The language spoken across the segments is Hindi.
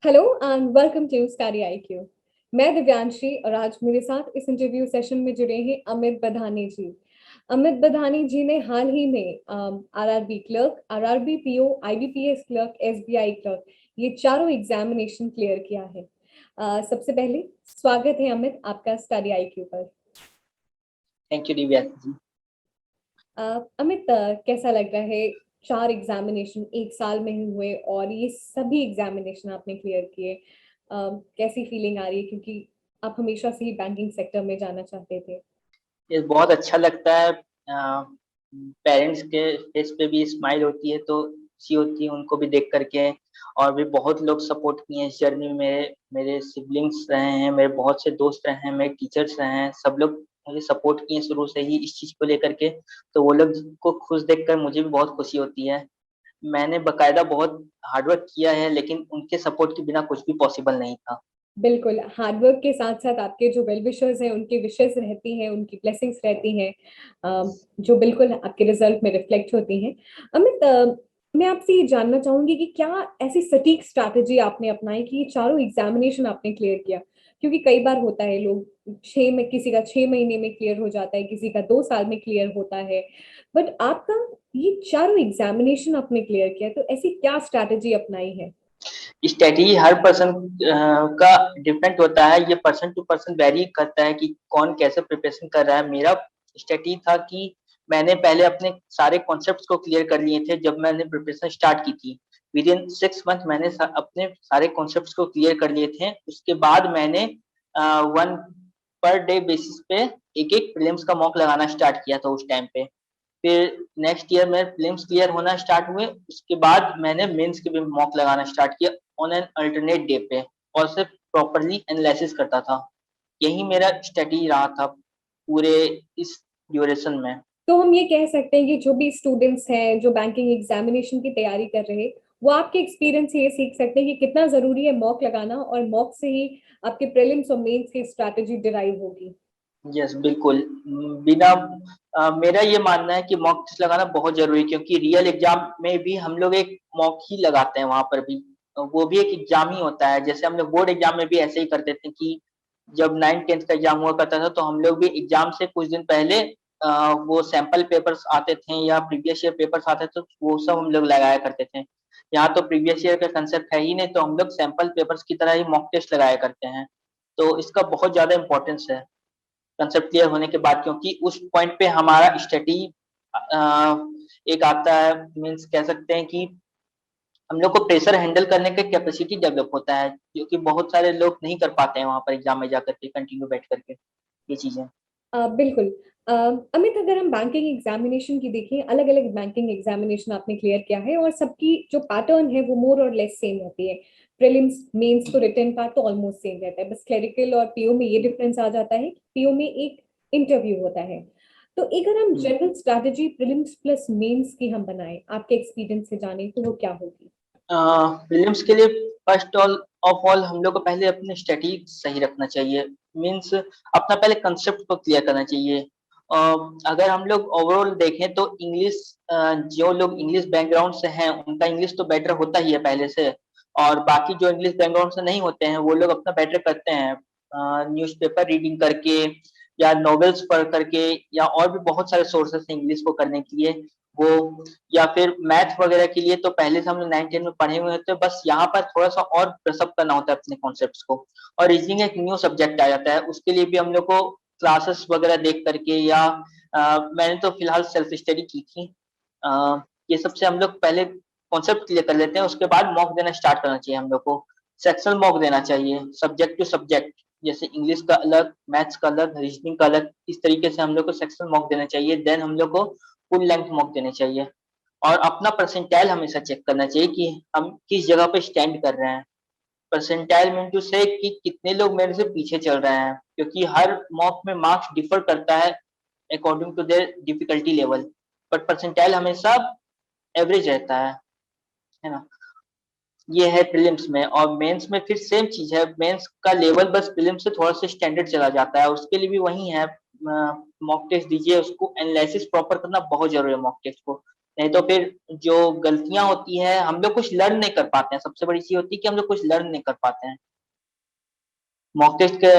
Hello and welcome to study IQ. मैं दिव्यांशी और आज मेरे साथ इस इंटरव्यू सेशन में जुड़े हैं अमित बधानी जी। अमित बधानी जी ने हाल ही में RRB clerk, RRB PO, IBPS clerk, SBI clerk ये चारों एग्जामिनेशन क्लियर किया है। सबसे पहले स्वागत है अमित आपका स्टडी आईक्यू पर। Thank you Divya ji. अमित, कैसा लग रहा है? 4 एग्जामिनेशन एक साल में ही हुए और ये सभी एग्जामिनेशन आपने क्लियर किए। कैसी फीलिंग आ रही है, क्योंकि आप हमेशा से ही बैंकिंग सेक्टर में जाना चाहते थे? ये बहुत अच्छा लगता है। पेरेंट्स के फेस पे भी स्माइल होती है तो खुशी होती है उनको भी देख करके। और भी बहुत लोग सपोर्ट किए हैं इस जर्नी में। मेरे मेरे सिबलिंग्स रहे हैं, मेरे बहुत से दोस्त रहे हैं, मेरे टीचर्स रहे हैं, सब लोग मुझे सपोर्ट किए हैं शुरू से ही इस चीज को लेकर के। तो वो लोग को खुश देखकर मुझे भी बहुत खुशी होती है। मैंने बकायदा बहुत हार्डवर्क किया है, लेकिन उनके सपोर्ट के बिना कुछ भी पॉसिबल नहीं था। बिल्कुल, हार्डवर्क के साथ साथ आपके जो वेल विशर्स हैं उनकी विशेस रहती हैं, उनकी ब्लेसिंग्स रहती हैं, जो बिल्कुल आपके रिजल्ट में रिफ्लेक्ट होती हैं। अमित, मैं आपसे ये जानना चाहूंगी कि क्या ऐसी सटीक स्ट्रैटेजी आपने अपनाई कि ये चारों एग्जामिनेशन आपने क्लियर किया? क्योंकि कई बार होता है लोग किसी का 6 महीने में क्लियर हो जाता है, किसी का 2 साल में क्लियर होता है, बट आपका ये चारों एग्जामिनेशन आपने क्लियर किया, तो ऐसी क्या स्ट्रैटेजी अपनाई है? स्ट्रेटेजी हर पर्सन का डिफरेंट होता है। ये पर्सन टू पर्सन वेरी करता है कि कौन कैसे प्रिपरेशन कर रहा है। मेरा स्ट्रेटेजी था कि मैंने पहले अपने सारे कॉन्सेप्ट्स को क्लियर कर लिए थे। जब मैंने प्रिपरेशन स्टार्ट की थी, विद इन 6 मंथ मैंने अपने सारे कॉन्सेप्ट्स को क्लियर कर लिए थे। उसके बाद मैंने 1 पर डे बेसिस पे एक एक प्रीलिम्स का मॉक लगाना स्टार्ट किया था उस टाइम पे। फिर नेक्स्ट ईयर में प्रीलिम्स क्लियर होना स्टार्ट हुए, उसके बाद मैंने मेंस के भी मॉक लगाना स्टार्ट किया ऑन एन अल्टरनेट डे पे, और सिर्फ प्रॉपरली एनालिसिस करता था। यही मेरा स्ट्रेटजी रहा था पूरे इस ड्यूरेशन में। तो हम ये कह सकते हैं कि जो भी स्टूडेंट्स हैं जो बैंकिंग एग्जामिनेशन की तैयारी कर रहे हैं, वो आपके एक्सपीरियंस से ये सीख सकते हैं कि कितना जरूरी है मॉक लगाना, और मॉक से ही आपके प्रीलिम्स और मेंस की स्ट्रैटेजी डिराइव होगी। यस बिल्कुल। बिना मेरा ये मानना है कि मॉक टेस्ट लगाना बहुत जरूरी है, क्योंकि रियल एग्जाम में भी हम लोग एक मॉक ही लगाते हैं वहां पर भी। वो भी एक एग्जाम ही होता है। जैसे हम लोग बोर्ड एग्जाम में भी ऐसे ही करते थे कि जब 9th 10th का एग्जाम हुआ करता था तो हम लोग भी एग्जाम से कुछ दिन पहले वो सैंपल पेपर्स आते थे या प्रीवियस ईयर पेपर्स आते थे, तो वो सब हम लोग लगाया करते थे। यहाँ तो प्रीवियस ईयर का कंसेप्ट है ही नहीं, तो हम लोग सैंपल पेपर्स की तरह ही मॉक टेस्ट लगाया करते हैं। तो इसका बहुत ज्यादा इंपॉर्टेंस है कंसेप्ट क्लियर होने के बाद, क्योंकि उस पॉइंट पे हमारा स्टडी एक आता है। मीन्स कह सकते हैं कि हम लोग को प्रेशर हैंडल करने का कैपेसिटी डेवलप होता है, जो कि बहुत सारे लोग नहीं कर पाते हैं वहां पर एग्जाम में जाकर के कंटिन्यू बैठ करके ये चीजें। बिल्कुल। अ, अमित, अगर हम बैंकिंग एग्जामिनेशन की देखें, अलग अलग बैंकिंग एग्जामिनेशन आपने क्लियर किया है और सबकी जो पैटर्न है वो मोर और लेस सेम रहती है। प्रीलिम्स, मेंस तो रिटन पार्ट तो ऑलमोस्ट सेम रहता है, बस क्लेरिकल और पीओ में ये डिफरेंस आ जाता है कि पीओ में एक इंटरव्यू होता है। तो अगर हम general strategy prelims plus mains की हम बनाए, आपके एक्सपीरियंस से जाने, तो वो क्या होगी? प्रीलिम्स के लिए फर्स्ट ऑफ ऑल हम लोग को पहले अपने स्टडी सही रखना चाहिए। मीन्स अपना पहले कंसेप्ट को क्लियर करना चाहिए। अगर हम लोग ओवरऑल देखें तो इंग्लिश, जो लोग इंग्लिश बैकग्राउंड से हैं उनका इंग्लिश तो बेटर होता ही है पहले से। और बाकी जो इंग्लिश बैकग्राउंड से नहीं होते हैं वो लोग अपना बेटर करते हैं न्यूज़पेपर रीडिंग करके या नॉवेल्स पढ़ करके, या और भी बहुत सारे सोर्सेस हैं इंग्लिश को करने के लिए वो। या फिर मैथ वगैरह के लिए तो पहले से हम लोग 9th 10th में पढ़े हुए होते हैं, बस यहाँ पर थोड़ा सा और ब्रशअप करना होता है अपने कॉन्सेप्ट्स को। और रीजनिंग एक न्यू सब्जेक्ट आ जाता है, उसके लिए भी हम लोग को क्लासेस वगैरह देख करके या मैंने तो फिलहाल सेल्फ स्टडी की थी। ये सबसे हम लोग पहले कॉन्सेप्ट क्लियर कर लेते हैं, उसके बाद मॉक देना स्टार्ट करना चाहिए हम लोग को। सेक्शनल मॉक देना चाहिए सब्जेक्ट टू सब्जेक्ट, जैसे इंग्लिश का अलग, मैथ्स का अलग, रीजनिंग का अलग। इस तरीके से हम लोग को सेक्शनल मॉक देना चाहिए। देन हम लोग को फुल लेंथ मॉक देने चाहिए। और अपना परसेंटाइल हमेशा चेक करना चाहिए कि हम किस जगह पे स्टैंड कर रहे हैं। परसेंटाइल मीन टू से कि कितने लोग मेरे से पीछे चल रहे हैं, क्योंकि हर मॉक में मार्क्स डिफर करता है according to their difficulty level, but percentile हमेशा एवरेज रहता है ना। ये है प्रीलिम्स में। और मेंस में फिर सेम चीज है, मेंस का लेवल बस प्रीलिम्स से थोड़ा सा स्टैंडर्ड चला जाता है, उसके लिए भी वही है। मॉक टेस्ट दीजिए, उसको एनालिसिस प्रॉपर करना बहुत जरूरी है मॉक टेस्ट को। नहीं तो फिर जो गलतियां होती हैं हम लोग कुछ लर्न नहीं कर पाते हैं। सबसे बड़ी चीज होती है कि हम लोग कुछ लर्न नहीं कर पाते हैं। मॉक टेस्ट के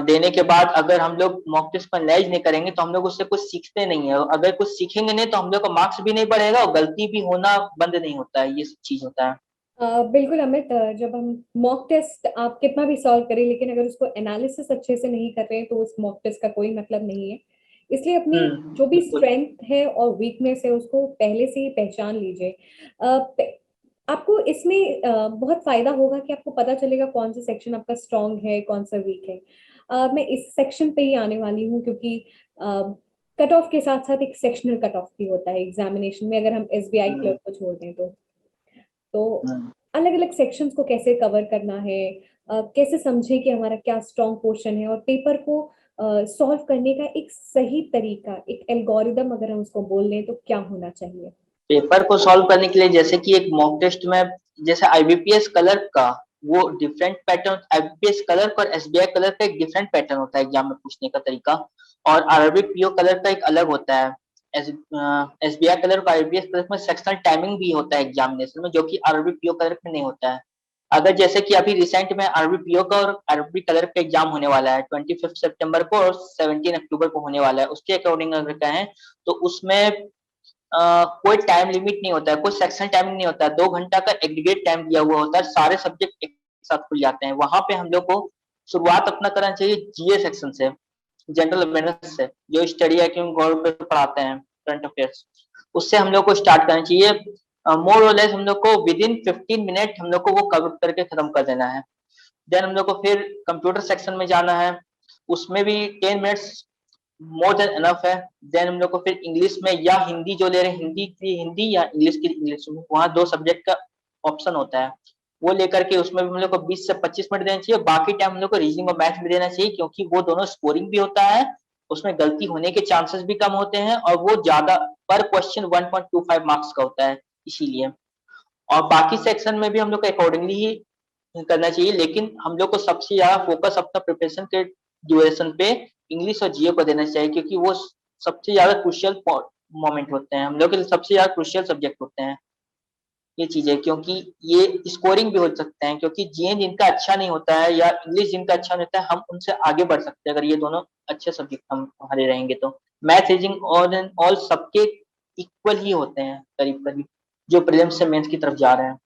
देने के बाद अगर हम लोग मॉक टेस्ट को एनालाइज नहीं करेंगे तो हम लोग उससे कुछ सीखते नहीं है। अगर कुछ सीखेंगे नहीं तो हम लोग का मार्क्स भी नहीं बढ़ेगा और गलती भी होना बंद नहीं होता है। ये सब चीज होता है। बिल्कुल अमित, जब हम मॉक टेस्ट आप कितना भी सॉल्व करें लेकिन अगर उसको एनालिसिस अच्छे से नहीं कर रहे हैं तो उस मॉक टेस्ट का कोई मतलब नहीं है। इसलिए अपनी जो भी बिल्कुल। स्ट्रेंथ है और वीकनेस है उसको पहले से ही पहचान लीजिए। आपको इसमें बहुत फायदा होगा कि आपको पता चलेगा कौन सा सेक्शन आपका स्ट्रांग है, कौन सा वीक है। मैं इस सेक्शन पे ही आने वाली हूँ क्योंकि कट ऑफ के साथ साथ एक सेक्शनल कट ऑफ भी होता है एग्जामिनेशन में, अगर हम एसबीआई हम्म, क्लर्क को छोड़ दें तो हम्म। अलग अलग सेक्शंस को कैसे कवर करना है, कैसे समझे कि हमारा क्या स्ट्रॉन्ग पोर्शन है, और पेपर को सॉल्व करने का एक सही तरीका, एक एल्गोरिदम अगर हम उसको बोल लें तो क्या होना चाहिए। पेपर को सॉल्व करने के लिए जैसे कि एक मॉक टेस्ट में जैसे आईबीपीएस क्लर्क का वो डिफरेंट पैटर्न, आईबीपीएस क्लर्क और एसबीआई क्लर्क का एक डिफरेंट पैटर्न होता है एग्जाम में पूछने का तरीका। और आरआरबी पीओ क्लर्क का एक अलग होता है। एसबीआई क्लर्क और आईबीपीएस क्लर्क में सेक्शनल टाइमिंग भी होता है एग्जामिनेशन में, जो कि आरआरबी पीओ क्लर्क में नहीं होता है। अगर जैसे कि अभी रिसेंट में आरआरबी पीओ का और आरआरबी क्लर्क का एग्जाम होने वाला है 25 सितंबर को और 17 अक्टूबर को होने वाला है, उसके अकॉर्डिंग अगर कहें तो उसमें कोई टाइम लिमिट नहीं होता है, कोई सेक्शन टाइमिंग नहीं होता है। 2 घंटा का एग्रीगेट टाइम दिया हुआ होता है, सारे सब्जेक्ट एक साथ खुल जाते हैं। वहां पे हम लोग को शुरुआत अपना करना चाहिए जीए सेक्शन से, जनरल अवेयरनेस से, जो स्टडी है क्यों गौर पे पढ़ाते हैं करंट अफेयर्स, उससे हम लोग को स्टार्ट करना चाहिए। मोर और लेस हम लोग को विद इन 15 मिनट हम लोग को वो कवर करके खत्म कर देना है। देन हम लोग को फिर कंप्यूटर सेक्शन में जाना है, उसमें भी 10 मिनट्स मोर देन इनफ है। देन हम लोग को फिर इंग्लिश में या हिंदी जो ले रहे हैं हिंदी की हिंदी या इंग्लिश की इंग्लिश में, वहाँ 2 सब्जेक्ट का ऑप्शन होता है। वो लेकर के उसमें भी हम लोग को 20 से 25 मिनट देना चाहिए। बाकी टाइम हम लोग को रीजनिंग और मैथ में देना चाहिए, क्योंकि वो दोनों स्कोरिंग भी होता है, उसमें गलती होने के चांसेस भी कम होते हैं और वो ज्यादा पर क्वेश्चन 1.25 मार्क्स का होता है इसीलिए। और बाकी सेक्शन में भी हम लोग को अकॉर्डिंगली ही करना चाहिए, लेकिन हम लोग को सबसे ज्यादा फोकस अपना प्रिपरेशन के ड्यूरेशन पे इंग्लिश और जीओ को देना चाहिए, क्योंकि वो सबसे ज्यादा क्रुशियल मोमेंट होते हैं, हम लोग के लिए सबसे ज्यादा क्रुशियल सब्जेक्ट होते हैं ये चीजें। क्योंकि ये स्कोरिंग भी हो सकते हैं, क्योंकि जीए जिनका अच्छा नहीं होता है या इंग्लिश जिनका अच्छा नहीं होता है, हम उनसे आगे बढ़ सकते हैं अगर ये दोनों अच्छे सब्जेक्ट हम हमारे रहेंगे तो। Math reasoning all and all सबके इक्वल ही होते हैं करीब करीब, जो प्रीलिम्स से मेंस की तरफ जा रहे हैं।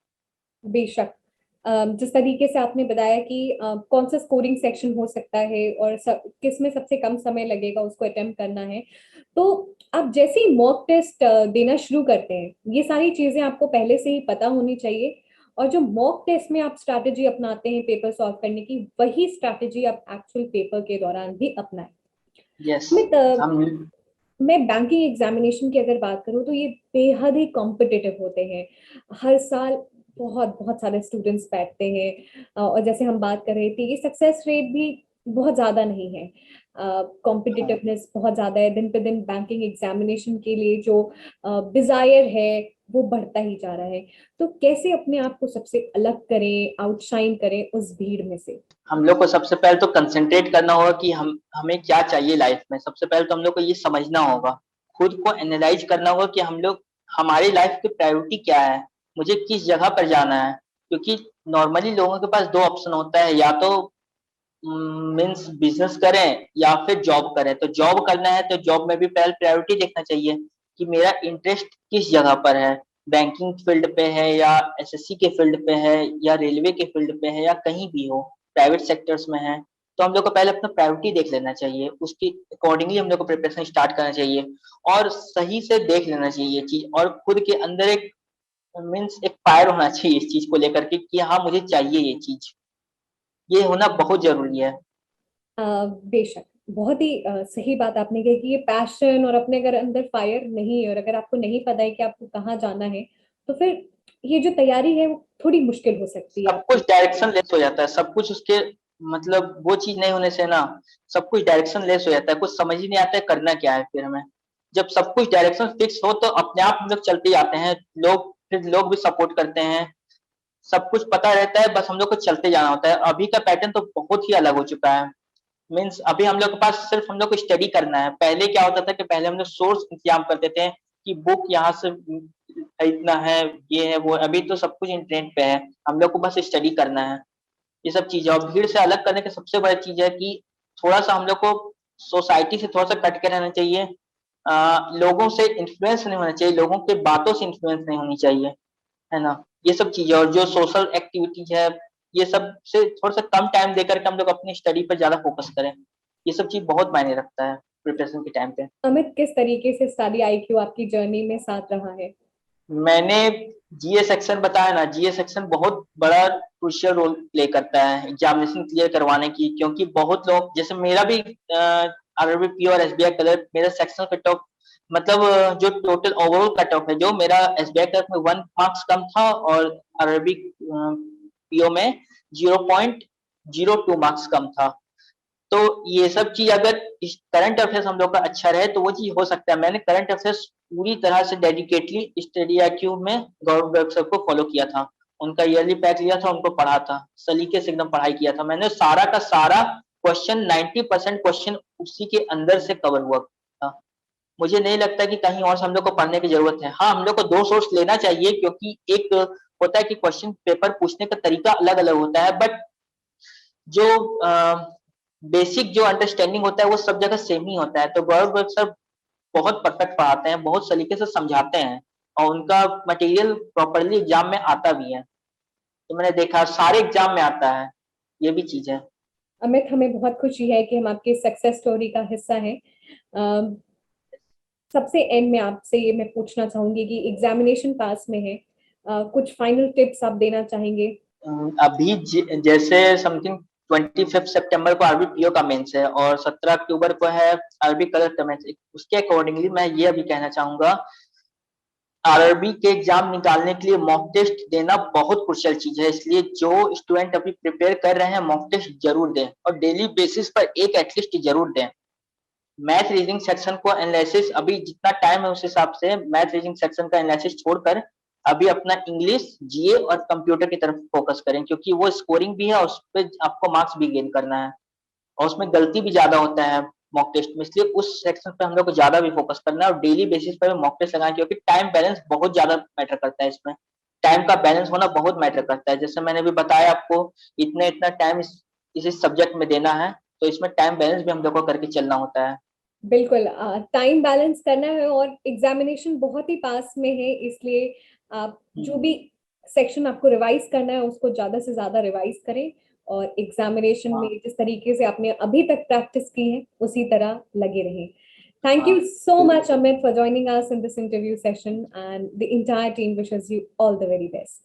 बेशक, जिस तरीके से आपने बताया कि कौन सा स्कोरिंग सेक्शन हो सकता है और किस में सबसे कम समय लगेगा उसको अटेम्प्ट करना है, तो आप जैसे ही मॉक टेस्ट देना शुरू करते हैं ये सारी चीजें आपको पहले से ही पता होनी चाहिए। और जो मॉक टेस्ट में आप स्ट्रैटेजी अपनाते हैं पेपर सॉल्व करने की, वही स्ट्रैटेजी आप एक्चुअल पेपर के दौरान भी अपनाएं। यस। अमित, हम मैं बैंकिंग एग्जामिनेशन की अगर बात करूं तो ये बेहद ही कॉम्पिटिटिव होते हैं। हर साल बहुत बहुत सारे स्टूडेंट्स बैठते हैं, और जैसे हम बात कर रहे थे ये सक्सेस रेट भी बहुत ज्यादा नहीं है। कॉम्पिटिटिवनेस बहुत ज्यादा है, दिन पे दिन बैंकिंग एग्जामिनेशन के लिए जो डिजायर है वो बढ़ता ही जा रहा है। तो कैसे अपने आप को सबसे अलग करें, आउटशाइन करें उस भीड़ में से। हम लोग को सबसे पहले तो कंसंट्रेट करना होगा कि हम हमें क्या चाहिए लाइफ में। सबसे पहले तो हम लोग को ये समझना होगा, खुद को एनालाइज करना होगा कि हम लोग हमारी लाइफ की प्रायोरिटी क्या है, मुझे किस जगह पर जाना है। क्योंकि नॉर्मली लोगों के पास 2 ऑप्शन होता है, या तो मीन्स बिजनेस करें या फिर जॉब करें। तो जॉब करना है तो जॉब में भी पहले प्रायोरिटी देखना चाहिए कि मेरा इंटरेस्ट किस जगह पर है, बैंकिंग फील्ड पे है या एसएससी के फील्ड पे है या रेलवे के फील्ड पे है या कहीं भी हो, प्राइवेट सेक्टर्स में है। तो हम लोग को पहले अपना प्रायोरिटी देख लेना चाहिए, उसकी अकॉर्डिंगली हम लोग को प्रिपरेशन स्टार्ट करना चाहिए और सही से देख लेना चाहिए ये चीज। और खुद के अंदर एक मीन्स एक फायर होना चाहिए इस चीज को लेकर के कि हाँ मुझे चाहिए ये चीज, ये होना बहुत जरूरी है। बेशक, बहुत ही सही बात आपने कही कि ये पैशन और अपने अगर अंदर फायर नहीं है और अगर आपको नहीं पता है कि आपको कहाँ जाना है तो फिर ये जो तैयारी है वो थोड़ी मुश्किल हो सकती है सब कुछ आपकी। डायरेक्शन लेस हो जाता है, सब कुछ उसके मतलब वो चीज नहीं होने से ना सब कुछ डायरेक्शन लेस हो जाता है, कुछ समझ ही नहीं आता है करना क्या है फिर हमें। जब सब कुछ डायरेक्शन फिक्स हो तो अपने आप हम लोग चलते जाते हैं, लोग फिर लोग भी सपोर्ट करते हैं, सब कुछ पता रहता है, बस हम लोग को चलते जाना होता है। अभी का पैटर्न तो बहुत ही अलग हो चुका है। मीन्स अभी हम लोग के पास सिर्फ हम लोग को स्टडी करना है। पहले क्या होता था कि पहले हम लोग सोर्स इंतजाम करते थे कि बुक यहाँ से खरीदना है, ये है वो, अभी तो सब कुछ इंटरनेट पे है, हम लोग को बस स्टडी करना है। ये सब चीजें, और भीड़ से अलग करने की सबसे बड़ी चीज है कि थोड़ा सा हम लोग को सोसाइटी से थोड़ा सा कट के रहना चाहिए। लोगों से इन्फ्लुएंस नहीं होना चाहिए, लोगों के बातों से इन्फ्लुएंस नहीं होनी चाहिए, है ना। ये सब चीजें, और जो सोशल एक्टिविटीज है, ये सब से थोड़ा सा कम टाइम देकर के हम लोग अपनी स्टडी पर ज्यादा फोकस करें। ये सब चीज बहुत मायने रखता है प्रिपरेशन के टाइम पे। अमित, किस तरीके से स्टडी आईक्यू आपकी जर्नी में साथ रहा है? मैंने जीए सेक्शन बताया ना, जीए सेक्शन बहुत बड़ा क्रूशियल रोल प्ले करता है एग्जामिनेशन क्लियर करवाने की, क्योंकि बहुत लोग, जैसे मेरा भी आरआरबी और एसबीआई कलर, मेरा सेक्शन कट ऑफ, मतलब जो टोटल ओवरऑल कट ऑफ है, जो मेरा एसबीआई कलर में 1 मार्क्स कम था और आरआरबी पीओ में 0.02 मार्क्स कम था। तो ये सब चीज, अगर करंट अफेयर्स हम लोग का अच्छा रहे तो वो चीज हो सकता है। मैंने करंट अफेयर्स पूरी तरह से डेडिकेटली स्टडी आईक्यू में गौरव गर्ग सर को फॉलो किया था, उनका ईयरली पैक लिया था, उनको पढ़ा था, सलीके से एकदम पढ़ाई किया था मैंने। सारा का सारा क्वेश्चन, 90% क्वेश्चन उसी के अंदर से कवर हुआ था। मुझे नहीं लगता कि कहीं और से हम लोग को पढ़ने की जरूरत है। हाँ, हम लोग को 2 सोर्स लेना चाहिए, क्योंकि एक होता है कि क्वेश्चन पेपर पूछने का तरीका अलग अलग होता है, बट जो बेसिक जो अंडरस्टैंडिंग होता है वो सब जगह सेम ही होता है। तो गौरव गर्ग सर बहुत परफेक्ट पढ़ाते हैं, बहुत सलीके से समझाते हैं, और उनका मटेरियल प्रॉपरली एग्जाम में आता भी है। तो मैंने देखा सारे एग्जाम में आता है, ये भी चीज है। अमित, हमें बहुत खुशी है कि हम आपकी सक्सेस स्टोरी का हिस्सा हैं। अम, सबसे एंड में आपसे ये मैं पूछना चाहूंगी कि एग्जामिनेशन पास में है, कुछ फाइनल टिप्स आप देना चाहेंगे? अभी जैसे समथिंग 25 सितंबर को आरबी पीओ का मेंस है और 17 अक्टूबर को है आरबी कलर का मेंस। उसके अकॉर्डिंगली मैं ये अभी कहना चाहूंगा, आरआरबी के एग्जाम निकालने के लिए मॉक टेस्ट देना बहुत क्रुशियल चीज है। इसलिए जो स्टूडेंट अभी प्रिपेयर कर रहे हैं, मॉक टेस्ट जरूर दें, और डेली बेसिस पर एक एटलीस्ट जरूर दें। मैथ रीजनिंग सेक्शन को एनालिसिस, अभी जितना टाइम है उस हिसाब से मैथ रीजनिंग सेक्शन का एनालिसिस छोड़कर अभी अपना इंग्लिश, जीए और कंप्यूटर की तरफ फोकस करें, क्योंकि वो स्कोरिंग भी है और उस पर आपको मार्क्स भी गेन करना है, और उसमें गलती भी ज्यादा होता है मॉक टेस्ट में। इसलिए उस सेक्शन पे हम लोग को ज्यादा भी फोकस करना है, और डेली बेसिस पर मॉक टेस्ट लगाएं, क्योंकि टाइम बैलेंस बहुत ज्यादा मैटर करता है इसमें। टाइम का बैलेंस होना बहुत मैटर करता है। जैसे मैंने भी बताया आपको, इतना इतना टाइम इस सब्जेक्ट में देना है, तो इसमें टाइम बैलेंस भी हम लोग को करके चलना होता है। बिल्कुल, टाइम बैलेंस करना है और एग्जामिनेशन बहुत ही पास में है, इसलिए आप जो भी सेक्शन आपको रिवाइज करना है उसको ज्यादा से ज्यादा रिवाइज करें, और एग्जामिनेशन में हाँ, जिस तरीके से आपने अभी तक प्रैक्टिस की है उसी तरह लगे रहें। Thank हाँ, you so much, बिल्कुल। Amit, for joining us in this interview session, and the entire team wishes you all the very best.